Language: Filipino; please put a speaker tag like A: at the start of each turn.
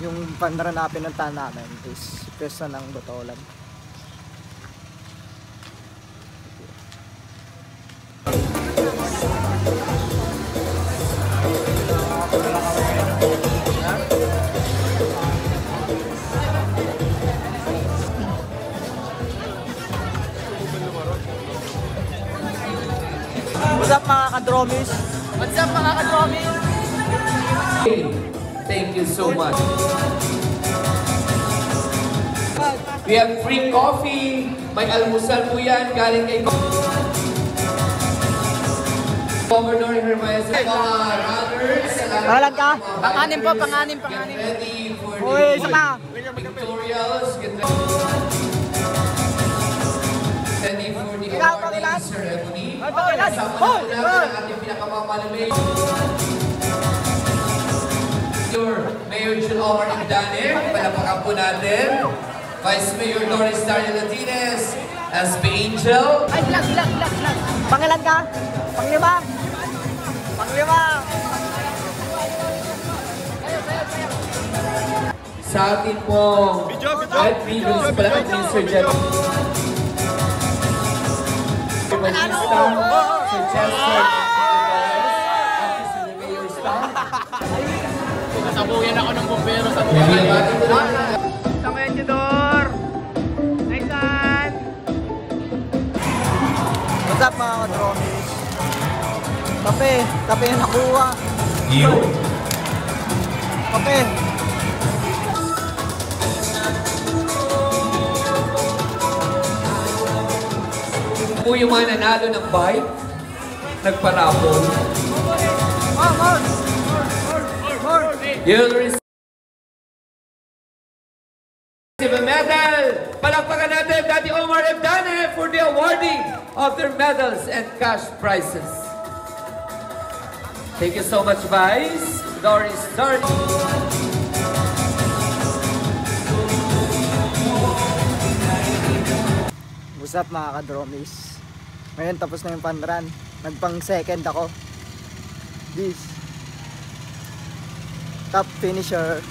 A: Yung pandara na pinuntahan namin is pwesto ng Botolan. What's up mga kadromis?
B: What's up mga kadromis?
C: Thank you so much. We have free coffee. May almusal po yan. Galing kay Governor Hermes. Mga runners.
A: Pangalan ka?
B: Panganim po, panganim.
C: Ready for
A: Uy, isa ka!
C: pictorials. Get ready for the
A: Ikaw,
C: awarding
A: pangilan?
C: ceremony.
A: Pangilan?
C: Kasama po natin ang ating pinakamamalamig. Mayor Jun Omar Igdane, palapakan po natin. Vice Mayor Doris Daria Latines, SB Angel.
B: Ay, vlog.
A: Pangilan ka? Panglima? Panglima!
C: Sa atin pong video sa pala at Mr. Jet. Evangelista, Sir Chester, Office of the Mayor Staff.
B: Sabuyan ako ng bumbero sa
A: Medidor! Naisan! What's up mga kadromis? Kape yung nakuha. Kape!
C: Po yung mga nanalo ng bike, nagparapol. You'll receive a medal. Palakpakan natin Daddy Omar Igdane for the awarding of their medals and cash prizes. Thank you so much, Vice. Doris Darty.
A: What's up mga kadromis? Ngayon tapos na yung panran. Nagpang second ako. This top finisher